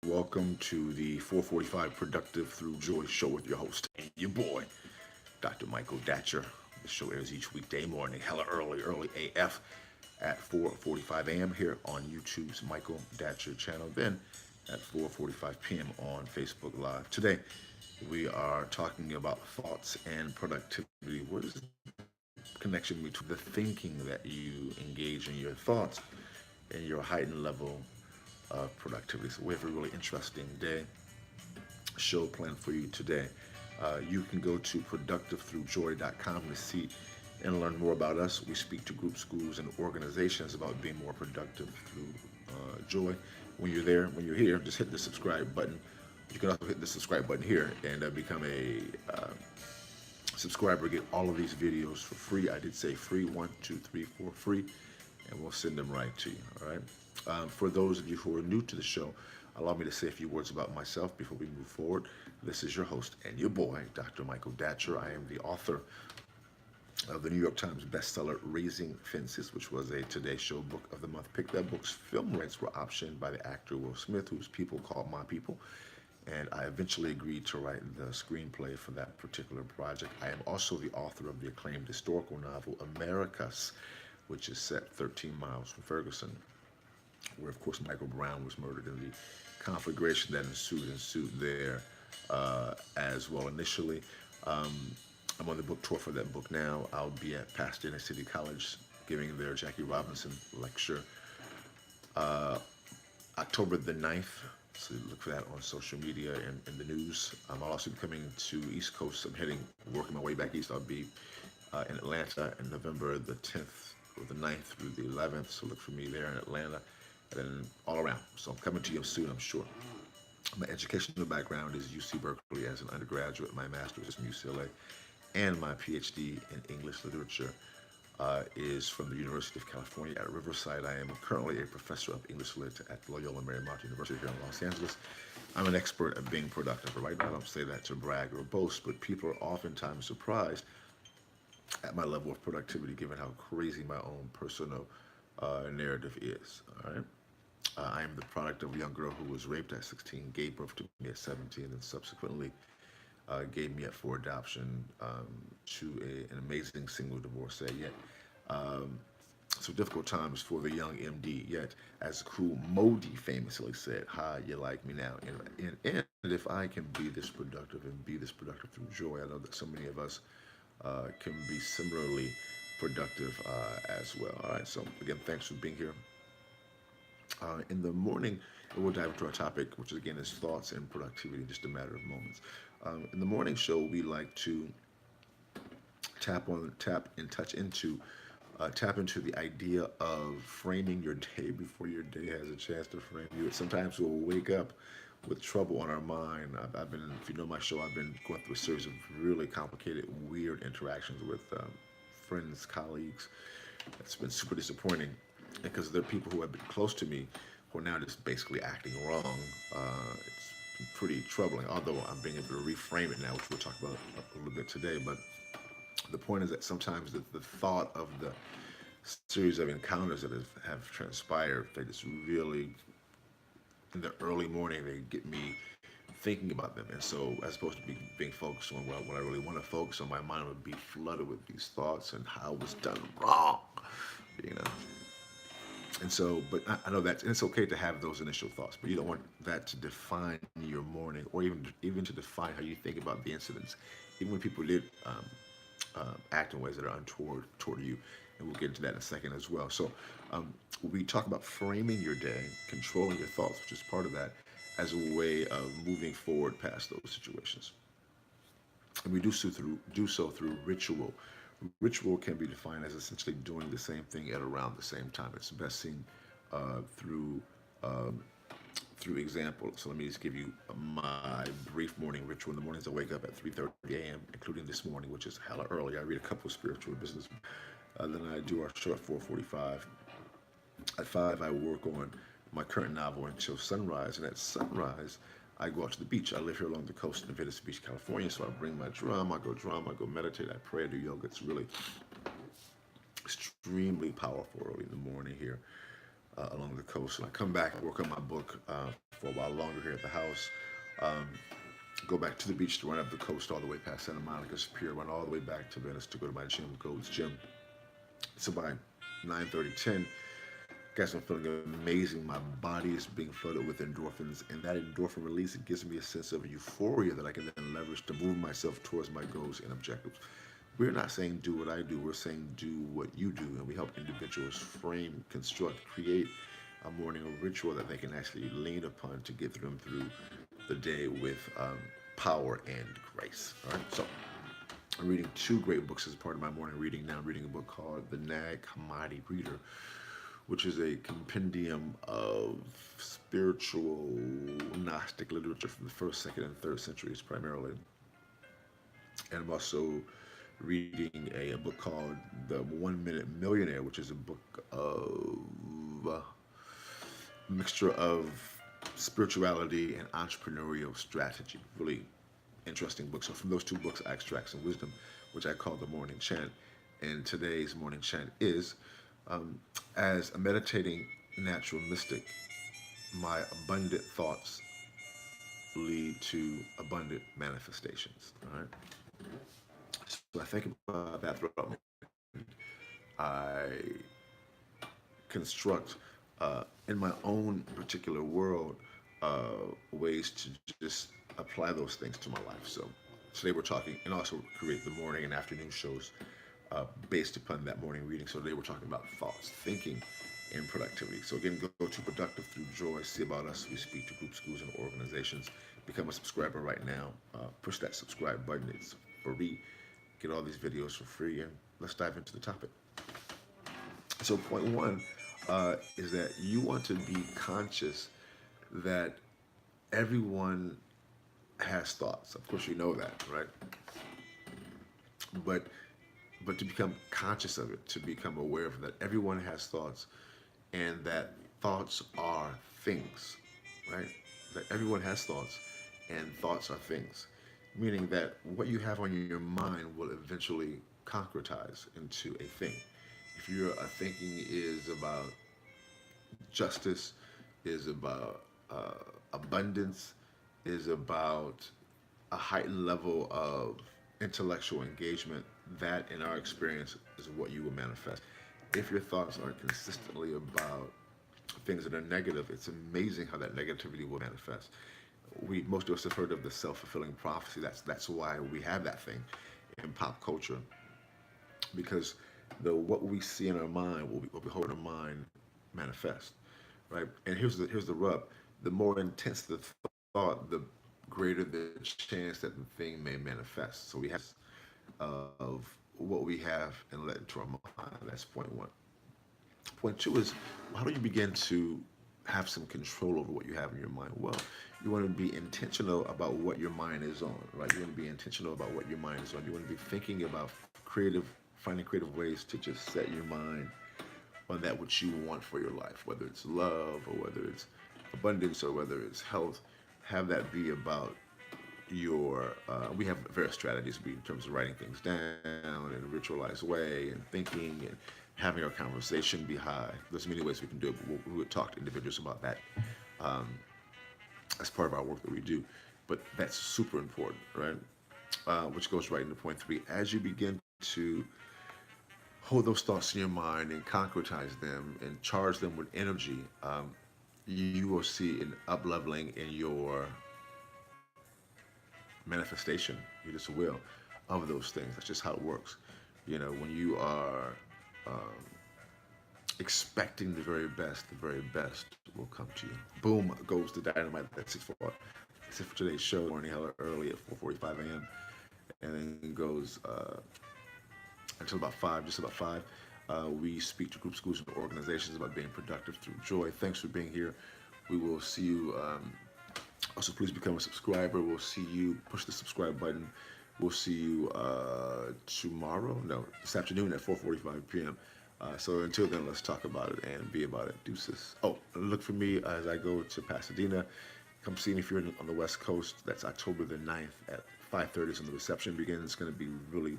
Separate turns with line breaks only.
Welcome to the 445 Productive Through Joy show with your host and your boy, Dr. Michael Datcher. The show airs each weekday morning, hella early AF at 4:45 a.m. here on YouTube's Michael Datcher channel, then at 4:45 p.m. on Facebook Live. Today, we are talking about thoughts and productivity. What is the connection between the thinking that you engage in your thoughts and your heightened level of productivity? So we have a really interesting show planned for you today. You can go to productivethroughjoy.com to see and learn more about us. We speak to groups, schools, and organizations about being more productive through joy. When you're here, just hit the subscribe button. You can also hit the subscribe button here and become a subscriber. Get all of these videos for free. I did say free, 1, 2, 3, 4, free, and we'll send them right to you. All right. For those of you who are new to the show, allow me to say a few words about myself before we move forward. This is your host and your boy, Dr. Michael Datcher. I am the author of the New York Times bestseller Raising Fences, which was a Today Show Book of the Month pick. That book's film rights were optioned by the actor Will Smith, whose people called My People, and I eventually agreed to write the screenplay for that particular project. I am also the author of the acclaimed historical novel Americus, which is set 13 miles from Ferguson, where, of course, Michael Brown was murdered in the conflagration that ensued there as well. Initially, I'm on the book tour for that book now. I'll be at Pasadena City College giving their Jackie Robinson lecture October the 9th. So look for that on social media and in the news. I'll also be coming to East Coast. Working my way back east. I'll be in Atlanta in November the 10th or the 9th through the 11th. So look for me there in Atlanta and then all around. So I'm coming to you soon, I'm sure. My educational background is UC Berkeley as an undergraduate. My master's is from UCLA, and my PhD in English literature is from the University of California at Riverside. I am currently a professor of English Lit at Loyola Marymount University here in Los Angeles. I'm an expert at being productive. Right now, I don't say that to brag or boast, but people are oftentimes surprised at my level of productivity, given how crazy my own personal narrative is. All right. I am the product of a young girl who was raped at 16, gave birth to me at 17, and subsequently gave me up for adoption to an amazing single divorcee. Yet, some difficult times for the young MD. Yet, as Cool Modi famously said, "Hi, you like me now?" And if I can be this productive and be this productive through joy, I know that so many of us can be similarly productive as well. All right. So again, thanks for being here. In the morning, we'll dive into our topic, which again is thoughts and productivity in just a matter of moments. In the morning show, we like to tap into the idea of framing your day before your day has a chance to frame you. Sometimes we'll wake up with trouble on our mind. I've been, if you know my show, I've been going through a series of really complicated, weird interactions with friends, colleagues. It's been super disappointing because there are people who have been close to me who are now just basically acting wrong. It's been pretty troubling, although I'm being able to reframe it now, which we'll talk about a little bit today. But the point is that sometimes the thought of the series of encounters that have transpired, they just really, in the early morning, they get me thinking about them. And so, as opposed to being focused on what I really want to focus on, my mind would be flooded with these thoughts and how it was done wrong, you know. And so, but I know that it's okay to have those initial thoughts, but you don't want that to define your morning, or even to define how you think about the incidents, even when people did act in ways that are untoward toward you. And we'll get into that in a second as well. So we talk about framing your day, controlling your thoughts, which is part of that, as a way of moving forward past those situations. And we do so through ritual. Ritual can be defined as essentially doing the same thing at around the same time. It's best seen through um, through example. So let me just give you my brief morning ritual. In the mornings, I wake up at 3:30 a.m., including this morning, which is hella early. I read a couple of spiritual business. Then I do our show at 4:45. At 5, I work on my current novel until sunrise. And at sunrise, I go out to the beach. I live here along the coast in Venice Beach, California. So I bring my drum, I go meditate, I pray, I do yoga. It's really extremely powerful early in the morning here. along the coast. And I come back and work on my book for a while longer here at the house. Um, go back to the beach to run up the coast all the way past Santa Monica's Pier, run all the way back to Venice to go to my gym, Gold's Gym. So by 9:30, 10, guys, I'm feeling amazing. My body is being flooded with endorphins, and that endorphin release, it gives me a sense of euphoria that I can then leverage to move myself towards my goals and objectives. We're not saying do what I do, we're saying do what you do, and we help individuals frame, construct, create a morning ritual that they can actually lean upon to get them through the day with power and grace. All right, so I'm reading two great books as part of my morning reading now. I'm reading a book called The Nag Hammadi Reader, which is a compendium of spiritual Gnostic literature from the first, second, and third centuries primarily. And I'm also reading a book called The 1 Minute Millionaire, which is a book of mixture of spirituality and entrepreneurial strategy. Really interesting book. So from those two books, I extract some wisdom, which I call the morning chant. And today's morning chant is, um, as a meditating natural mystic, my abundant thoughts lead to abundant manifestations. All right. So I think about that throughout my, I construct in my own particular world ways to just apply those things to my life. So today we're talking, and also create the morning and afternoon shows based upon that morning reading. So today we're talking about thoughts, thinking, and productivity. So again, go to Productive Through Joy. See about us. We speak to groups, schools, and organizations. Become a subscriber right now. Push that subscribe button. It's free. Get all these videos for free, and let's dive into the topic. So point one is that you want to be conscious that everyone has thoughts. Of course, you know that, right? But to become conscious of it, to become aware of that everyone has thoughts, and that thoughts are things, right? That everyone has thoughts, and thoughts are things, meaning that what you have on your mind will eventually concretize into a thing. If your thinking is about justice, is about abundance, is about a heightened level of intellectual engagement, that in our experience is what you will manifest. If your thoughts are consistently about things that are negative, it's amazing how that negativity will manifest. We, most of us have heard of the self-fulfilling prophecy. That's why we have that thing in pop culture, because the what we see in our mind, what we hold in our mind, manifest, right? And here's the rub: the more intense the thought, the greater the chance that the thing may manifest. So we have of what we have and let into our mind. That's point one. Point two is, how do you begin to have some control over what you have in your mind? Well, you want to be intentional about what your mind is on, right? You want to be intentional about what your mind is on. You want to be thinking about finding creative ways to just set your mind on that which you want for your life, whether it's love or whether it's abundance or whether it's health. Have that be about your we have various strategies in terms of writing things down in a ritualized way and thinking and having our conversation be high. There's many ways we can do it, but we would talk to individuals about that um, as part of our work that we do. But that's super important, right? Which goes right into point three. As you begin to hold those thoughts in your mind and concretize them and charge them with energy, you will see an up leveling in your manifestation. You just will of those things. That's just how it works. You know, when you are um, expecting the very best will come to you. Boom goes the dynamite. That's it for today's show. Morning hella early at 4:45 a.m. and then goes until about five, just about five. We speak to groups, schools, and organizations about being productive through joy. Thanks for being here. We will see you. Also, please become a subscriber. We'll see you. Push the subscribe button. We'll see you tomorrow. No, this afternoon at 4:45 p.m. So until then, let's talk about it and be about it. Deuces. Oh, look for me as I go to Pasadena. Come see me if you're on the West Coast. That's October the 9th at 5:30 when the reception begins. It's going to be really